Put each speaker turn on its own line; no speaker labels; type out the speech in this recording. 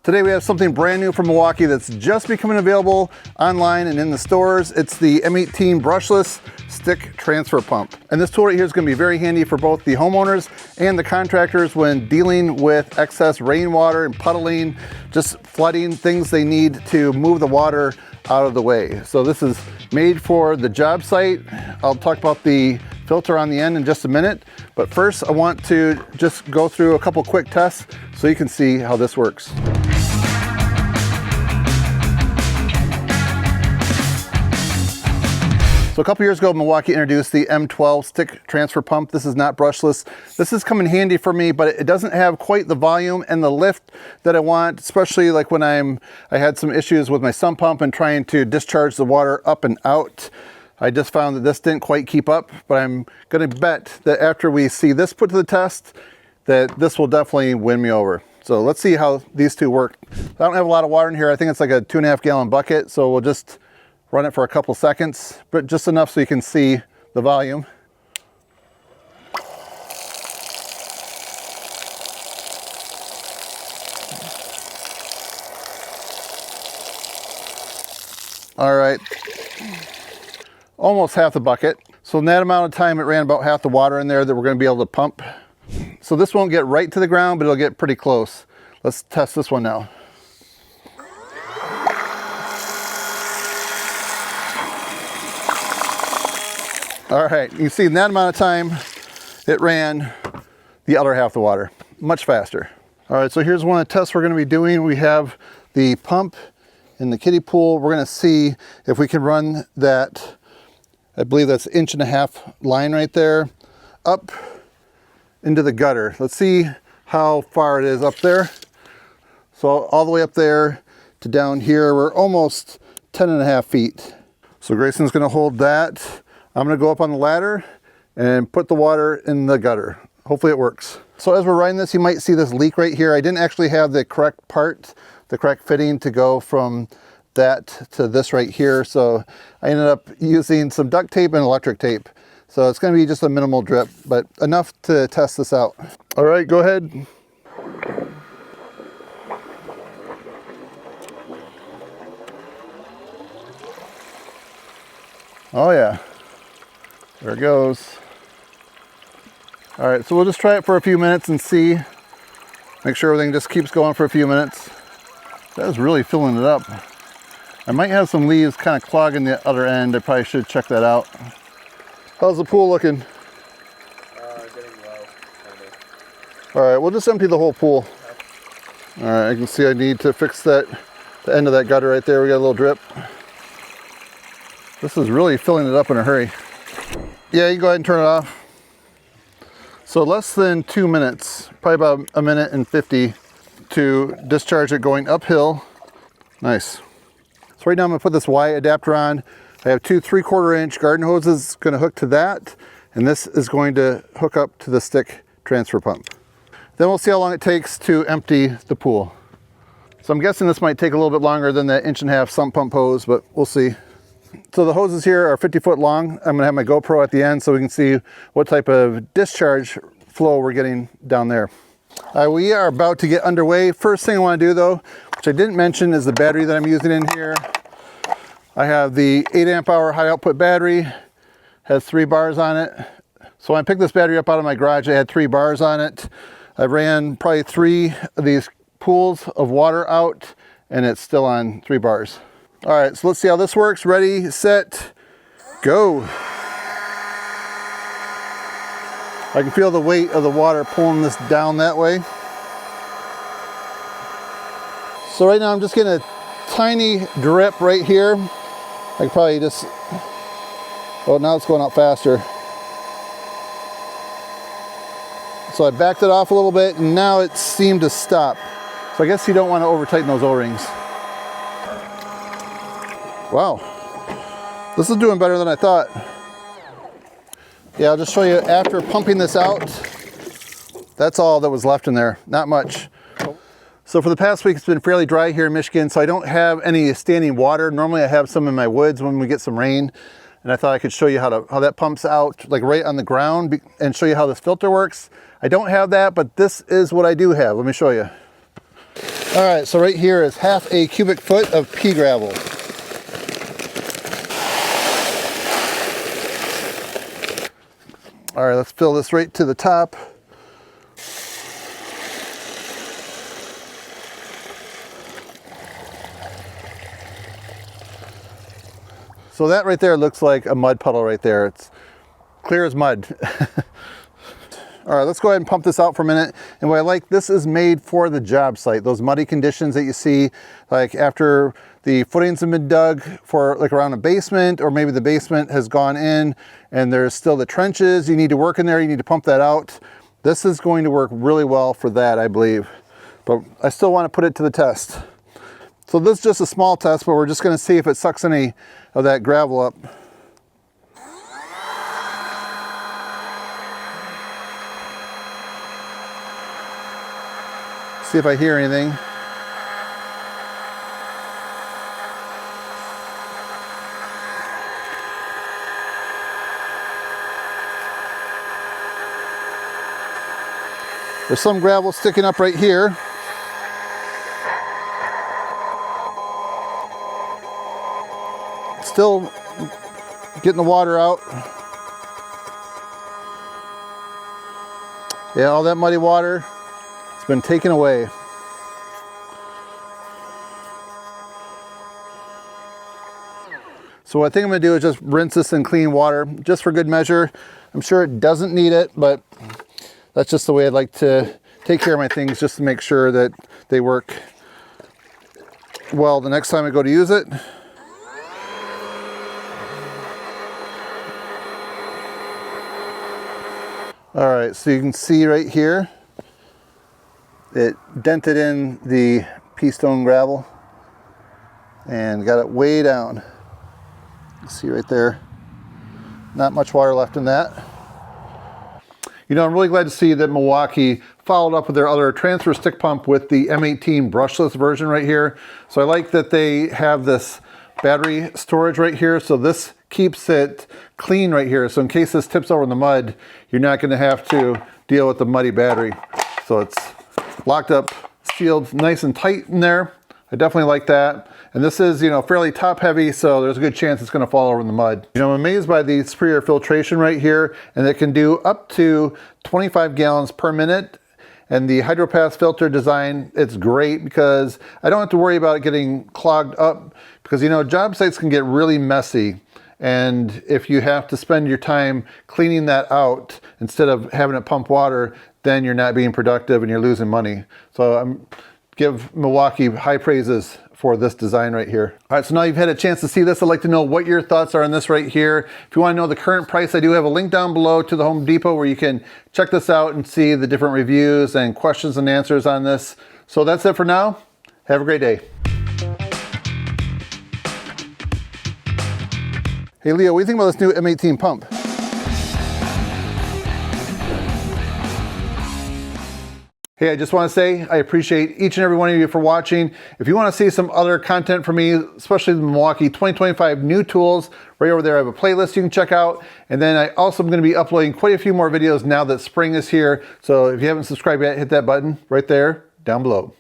Today we have something brand new from Milwaukee that's just becoming available online and in the stores. It's the M18 brushless stick transfer pump. And this tool right here is going to be very handy for both the homeowners and the contractors when dealing with excess rainwater and puddling, just flooding, things they need to move the water out of the way. So this is made for the job site. I'll talk about the filter on the end in just a minute, but first I want to just go through a couple quick tests so you can see how this works. So a couple years ago, Milwaukee introduced the M12 stick transfer pump. This is not brushless. This has come in handy for me, but it doesn't have quite the volume and the lift that I want, especially like when I had some issues with my sump pump and trying to discharge the water up and out. I just found that this didn't quite keep up, but I'm gonna bet that after we see this put to the test, that this will definitely win me over. So let's see how these two work. I don't have a lot of water in here. I think it's like a 2.5 gallon bucket. So we'll just run it for a couple seconds, but just enough so you can see the volume. All right, almost half the bucket. So in that amount of time, it ran about half the water in there that we're gonna be able to pump. So this won't get right to the ground, but it'll get pretty close. Let's test this one now. All right, you see in that amount of time, it ran the other half the water, much faster. All right, so here's one of the tests we're gonna be doing. We have the pump in the kiddie pool. We're gonna see if we can run that, I believe that's 1.5 inch line right there, up into the gutter. Let's see how far it is up there. So all the way up there to down here, we're almost 10.5 feet. So Grayson's gonna hold that. I'm gonna go up on the ladder and put the water in the gutter. Hopefully it works. So as we're riding this, you might see this leak right here. I didn't actually have the correct part, the correct fitting to go from that to this right here. So I ended up using some duct tape and electric tape. So it's gonna be just a minimal drip, but enough to test this out. All right, go ahead. Oh yeah. There it goes. All right, so we'll just try it for a few minutes and see. Make sure everything just keeps going for a few minutes. That was really filling it up. I might have some leaves kind of clogging the other end. I probably should check that out. How's the pool looking?
Getting low, kind of.
All right, we'll just empty the whole pool. All right, I can see I need to fix that, the end of that gutter right there. We got a little drip. This is really filling it up in a hurry. Yeah, you can go ahead and turn it off. So less than 2 minutes, probably about 1 minute and 50 to discharge it going uphill. Nice. So right now I'm gonna put this Y adapter on. I have two 3/4 inch garden hoses gonna hook to that, and this is going to hook up to the stick transfer pump. Then we'll see how long it takes to empty the pool. So I'm guessing this might take a little bit longer than that 1.5 inch sump pump hose, but we'll see. So the hoses here are 50 foot long. I'm gonna have my GoPro at the end so we can see what type of discharge flow we're getting down there. We are about to get underway. First thing I wanna do though, which I didn't mention, is the battery that I'm using in here. I have the 8 amp hour high output battery, has 3 bars on it. So when I picked this battery up out of my garage, I had 3 bars on it. I ran probably 3 of these pools of water out and it's still on 3 bars. All right, so let's see how this works. Ready, set, go. I can feel the weight of the water pulling this down that way. So right now I'm just getting a tiny drip right here. I could probably just, oh, now it's going out faster. So I backed it off a little bit and now it seemed to stop. So I guess you don't want to over tighten those O-rings. Wow, this is doing better than I thought. Yeah, I'll just show you after pumping this out. That's all that was left in there, not much. So for the past week, it's been fairly dry here in Michigan, so I don't have any standing water. Normally I have some in my woods when we get some rain, and I thought I could show you how that pumps out like right on the ground and show you how this filter works. I don't have that, but this is what I do have. Let me show you. All right, so right here is half a cubic foot of pea gravel. All right, let's fill this right to the top. So that right there looks like a mud puddle right there. It's clear as mud. All right, let's go ahead and pump this out for a minute. And what I like, this is made for the job site. Those muddy conditions that you see, like after the footings have been dug for like around a basement, or maybe the basement has gone in and there's still the trenches, you need to work in there, you need to pump that out. This is going to work really well for that, I believe. But I still want to put it to the test. So this is just a small test, but we're just going to see if it sucks any of that gravel up. See if I hear anything. There's some gravel sticking up right here. Still getting the water out. Yeah, all that muddy water, it's been taken away. So what I think I'm gonna do is just rinse this in clean water, just for good measure. I'm sure it doesn't need it, but that's just the way I'd like to take care of my things, just to make sure that they work well the next time I go to use it. All right, so you can see right here, it dented in the pea stone gravel and got it way down. You see right there, not much water left in that. You know, I'm really glad to see that Milwaukee followed up with their other transfer stick pump with the M18 brushless version right here. So I like that they have this battery storage right here. So this keeps it clean right here. So in case this tips over in the mud, you're not going to have to deal with the muddy battery. So it's locked up, sealed nice and tight in there. I definitely like that. And this is, you know, fairly top heavy, so there's a good chance it's going to fall over in the mud. You know, I'm amazed by the superior filtration right here, and it can do up to 25 gallons per minute. And the HydroPass filter design, it's great because I don't have to worry about it getting clogged up, because, you know, job sites can get really messy. And if you have to spend your time cleaning that out instead of having it pump water, then you're not being productive and you're losing money. So give Milwaukee high praises for this design right here. All right, so now you've had a chance to see this. I'd like to know what your thoughts are on this right here. If you want to know the current price, I do have a link down below to the Home Depot where you can check this out and see the different reviews and questions and answers on this. So that's it for now. Have a great day. Hey Leo, what do you think about this new M18 pump? Hey, I just want to say I appreciate each and every one of you for watching. If you want to see some other content from me, especially the Milwaukee 2025 new tools, right over there I have a playlist you can check out. And then I also am going to be uploading quite a few more videos now that spring is here. So if you haven't subscribed yet, hit that button right there down below.